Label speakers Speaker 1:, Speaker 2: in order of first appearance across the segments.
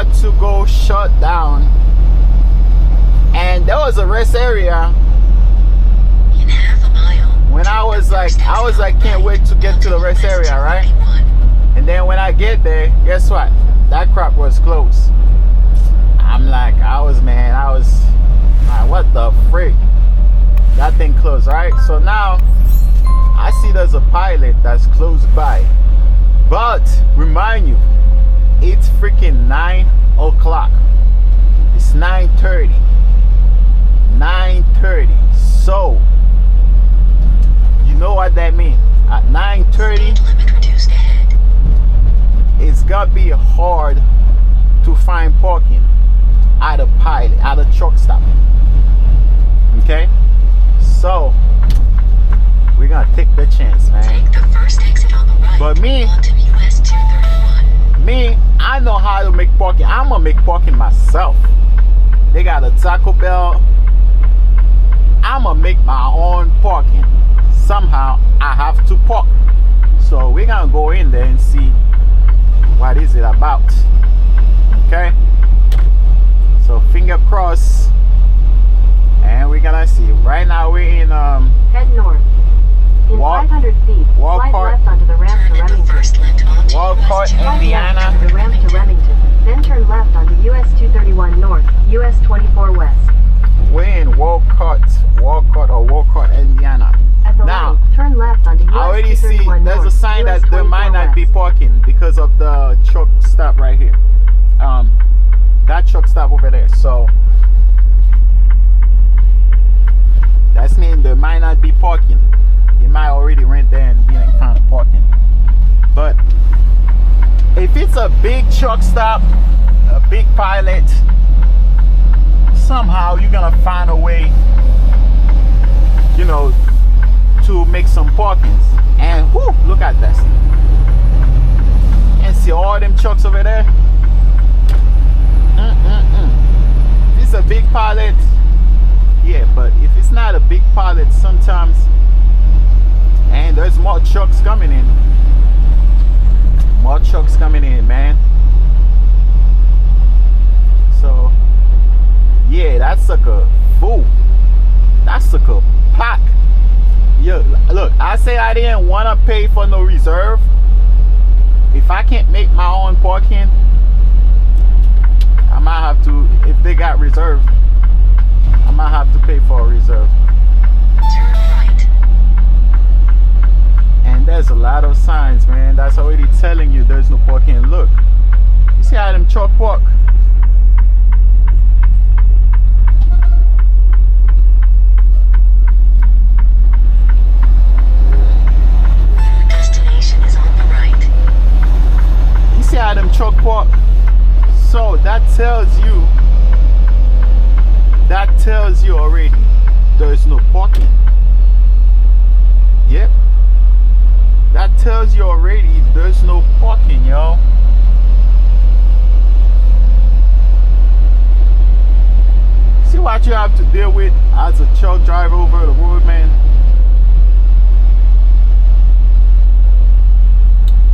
Speaker 1: about to go shut down, and there was a rest area.
Speaker 2: In half a mile.
Speaker 1: When I was like, can't wait to get to the rest area, right? And then when I get there, guess what? That crap was closed. I'm like, man, what the freak? That thing closed, right? So now I see there's a pilot that's close by. But remind you, it's freaking 9 o'clock. It's 9:30. 9:30. So you know what that means? At 9:30, it's gonna be hard to find parking at a pilot, at a truck stop. Okay? So we're gonna take the chance, man.
Speaker 2: Take the first exit on the right.
Speaker 1: But me,
Speaker 2: onto US 231.
Speaker 1: I know how to make parking. I'm gonna make parking myself. They got a Taco Bell. I'm gonna make my own parking. Somehow I have to park. So we're gonna go in there and see what is it about. Okay? So finger crossed. And we're gonna see. Right now we're in
Speaker 3: head north. In 500 feet, slide left onto the ramp to Remington.
Speaker 1: Walcott, Indiana.
Speaker 3: Onto the ramp to Remington. Then turn left onto US 231 north, US 24 west.
Speaker 1: We're in Walcott, Indiana.
Speaker 3: At the
Speaker 1: Now,
Speaker 3: light, turn left onto US
Speaker 1: I already see
Speaker 3: 231
Speaker 1: there's a
Speaker 3: north,
Speaker 1: sign
Speaker 3: US
Speaker 1: that there might
Speaker 3: 24
Speaker 1: not be
Speaker 3: west.
Speaker 1: parking because of the truck stop right here. That truck stop over there. So that's mean there might not be parking. You might already rent there and be in front of parking. But if it's a big truck stop, a big pilot, somehow you're gonna find a way, you know, to make some parkings. And whoo, look at this. And see all them trucks over there. If it's a big pilot, yeah, but if it's not a big pilot, sometimes, and there's more trucks coming in. More trucks coming in, man. So yeah, that sucker full. That sucker pack. Yo, look, I say I didn't want to pay for no reserve. If I can't make my own parking, I might have to, if they got reserve, I might have to pay for a reserve.
Speaker 2: Turn right.
Speaker 1: And there's a lot of signs, man, that's already telling you there's no parking. Look, you see how them truck park?
Speaker 2: Destination is on the right.
Speaker 1: You see how them truck park? So that tells you already there's no parking. Yep. That tells you already there's no parking, yo. See what you have to deal with as a truck driver over the road, man.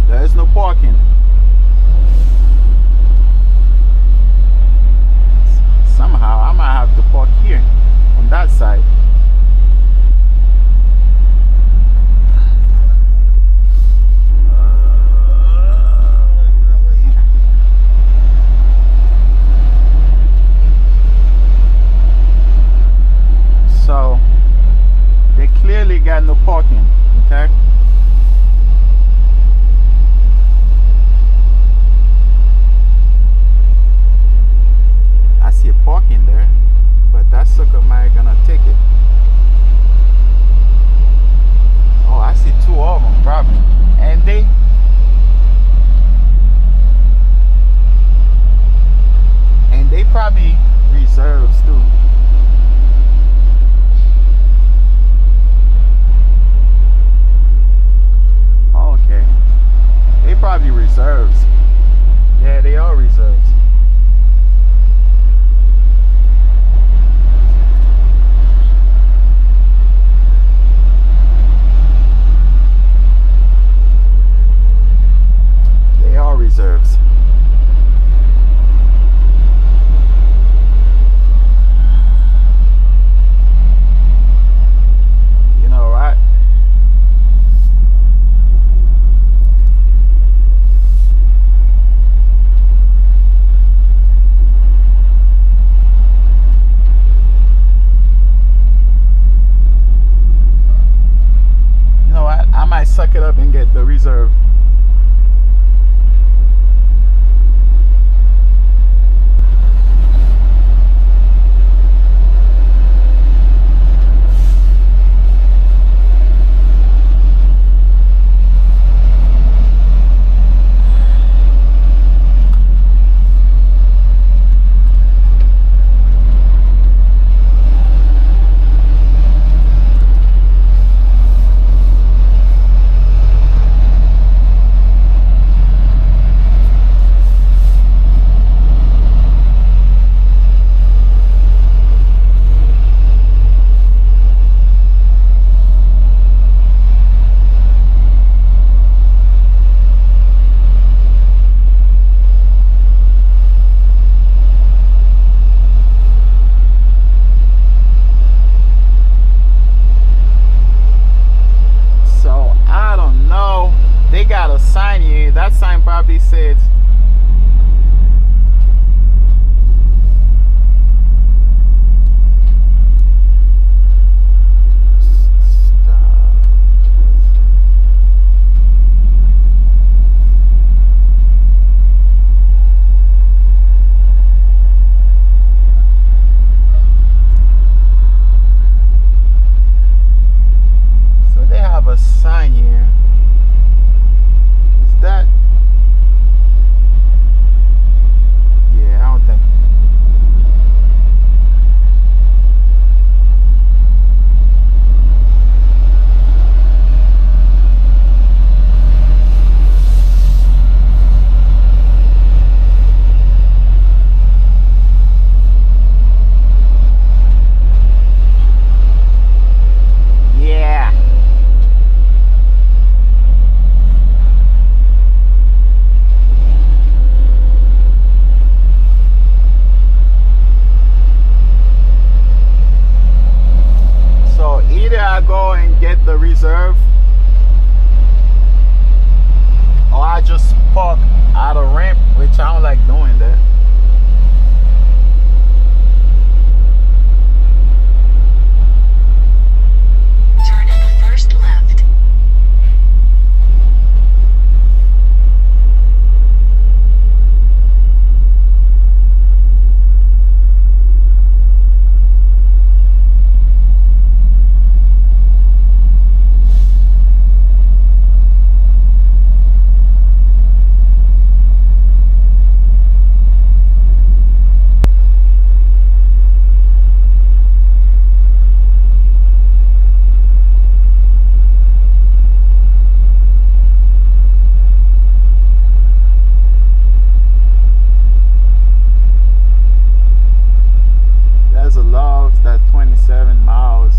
Speaker 1: There's no parking. Somehow I might have to park here on that side. So they clearly got no parking, okay? I see a parking there, but that sucker might gonna take it. Oh, I see two of them probably, and they probably reserves too. Okay, they probably reserves. Yeah, they are reserves. They are reserves. go and get the reserve, or I just park out of ramp, which I don't like doing that.
Speaker 2: Turn at the first left.
Speaker 1: There's a love that's 27 miles.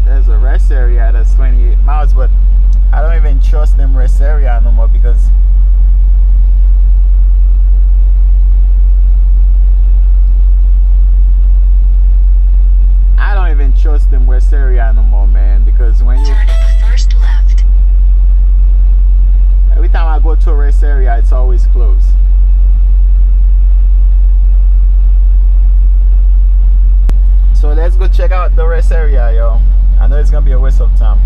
Speaker 1: There's a rest area that's 28 miles, but I don't even trust them rest area no more because I don't even trust them rest area no more, man, because when you
Speaker 2: Turn at the first left.
Speaker 1: every time I go to a rest area, it's always closed. So let's go check out the rest area, yo. I know it's gonna be a waste of time.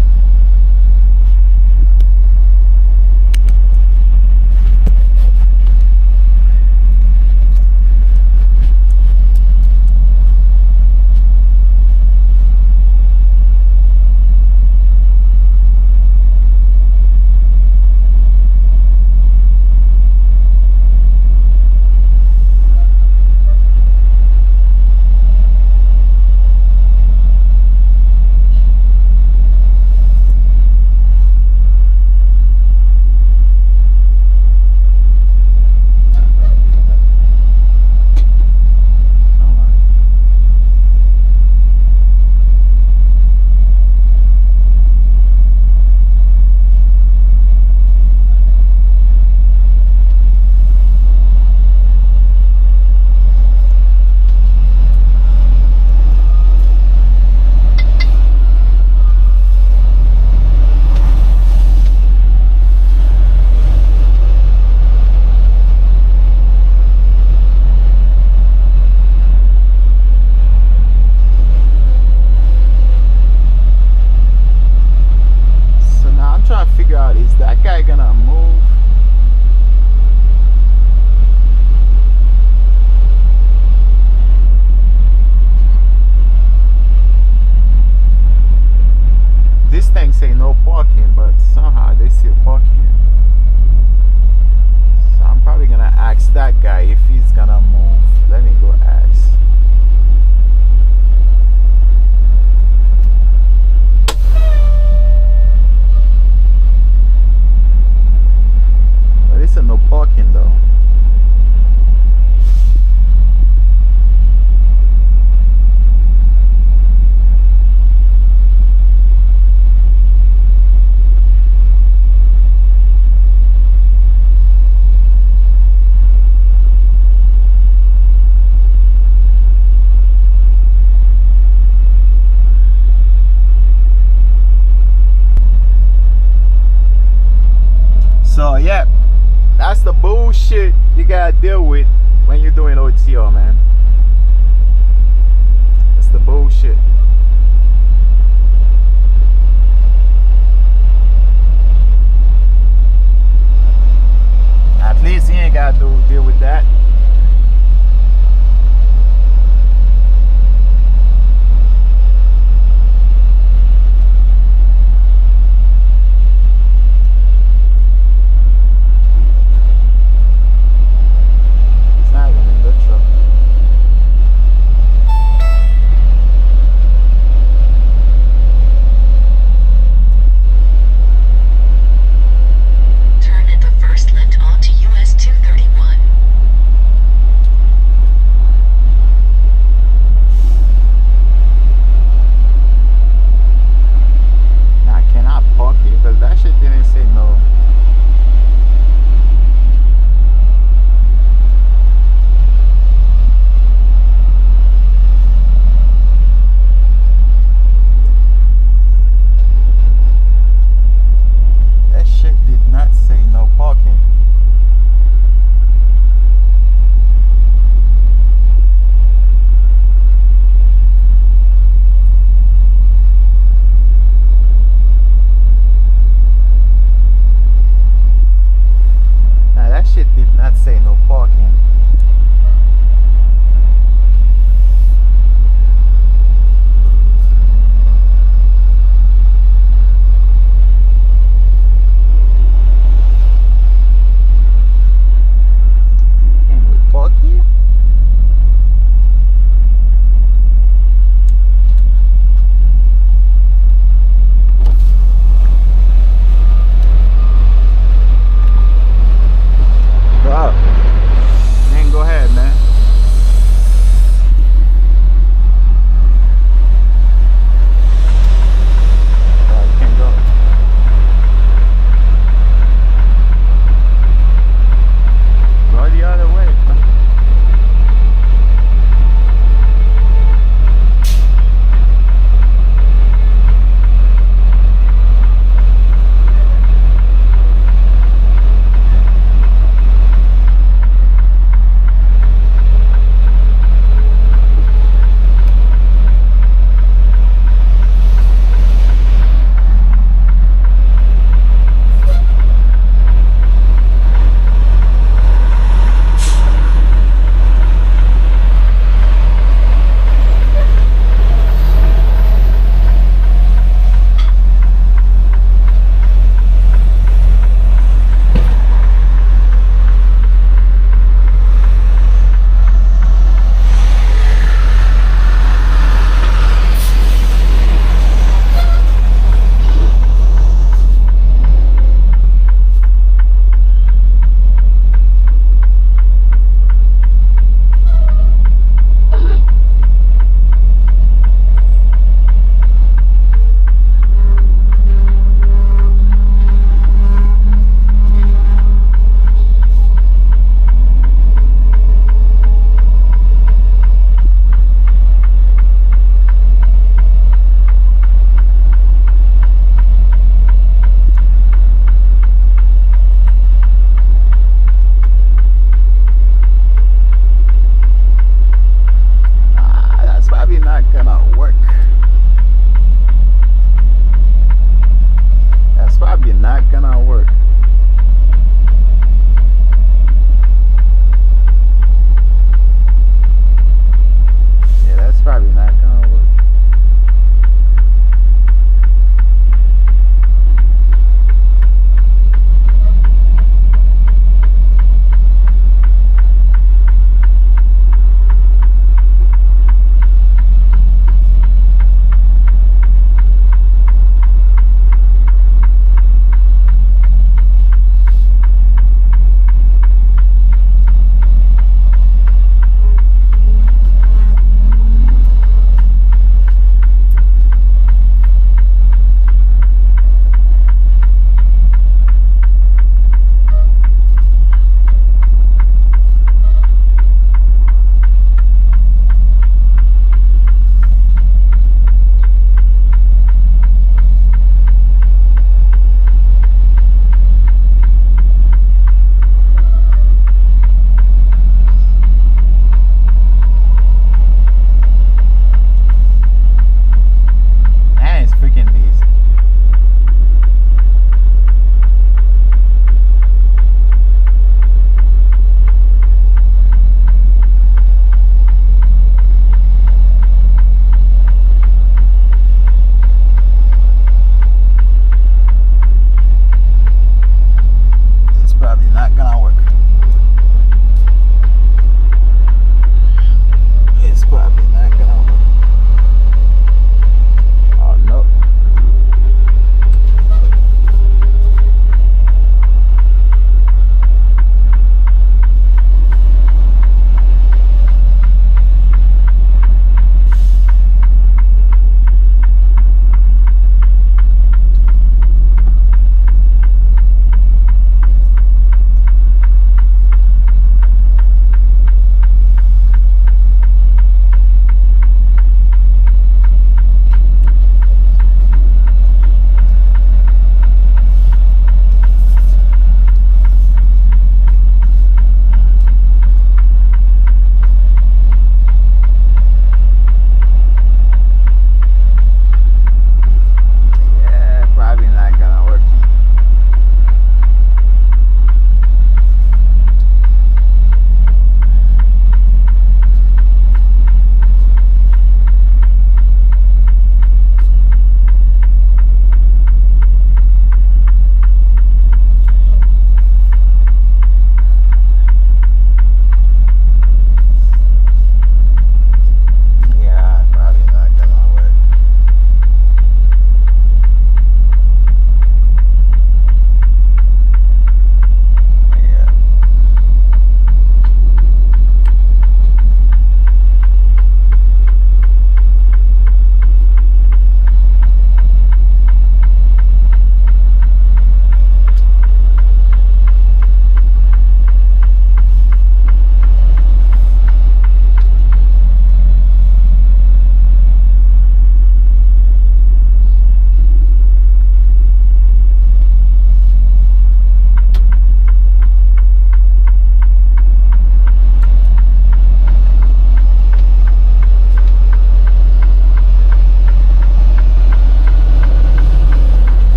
Speaker 1: Figure out, is that guy gonna move? This thing say no parking, but somehow they still parking. So I'm probably gonna ask that guy if he's gonna move. Let me go ask. It's no parking though. So yeah, that's the bullshit you gotta deal with when you're doing OTO, man. That's the bullshit. At least he ain't gotta deal with that.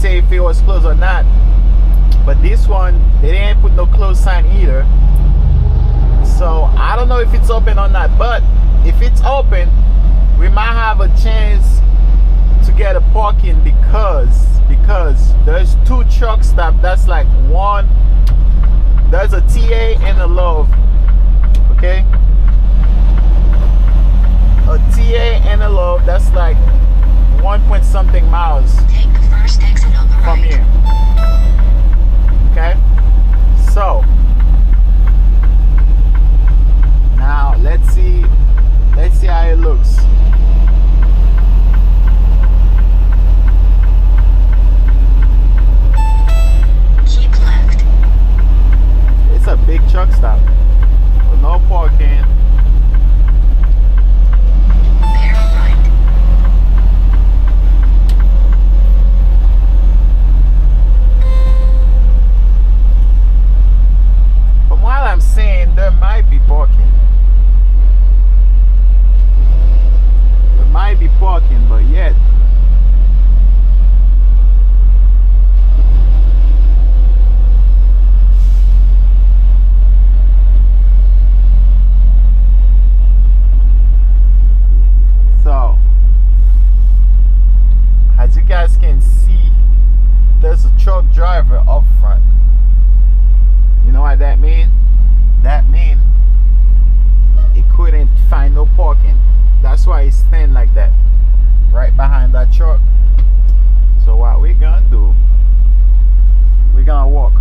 Speaker 1: say if it was closed or not. But this one, they didn't put no close sign either. So I don't know if it's open or not. But if it's open, we might have a chance to get a parking because there's 2 truck stops. That's like one. There's a TA and a Love. Okay. A TA and a Love. That's like 1 point something miles
Speaker 2: Take the first exit on the
Speaker 1: from
Speaker 2: right.
Speaker 1: here. Okay, so now let's see how it looks.
Speaker 2: Keep left.
Speaker 1: It's a big truck stop with no parking.
Speaker 2: Bear right.
Speaker 1: From what I'm seeing, there might be parking. There might be parking, but yet. So, as you guys can see, there's a truck driver up front. You know what that mean? That mean he couldn't find no parking. That's why he stand like that, right behind that truck. So what we're gonna do, we're gonna walk.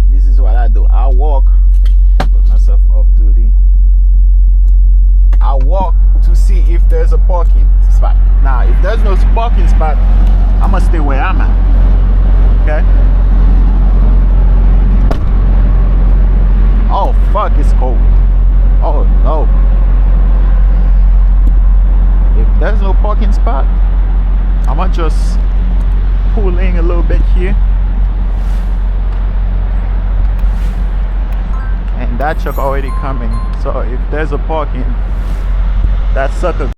Speaker 1: This is what I do. I walk, put myself off duty. I walk to see if there's a parking spot. Now, if there's no parking spot, I'm gonna stay where I'm at. Okay? Oh, fuck, it's cold. Oh, no. If there's no parking spot, I'm gonna just pull in a little bit here. And that truck already coming. So if there's a parking, that sucker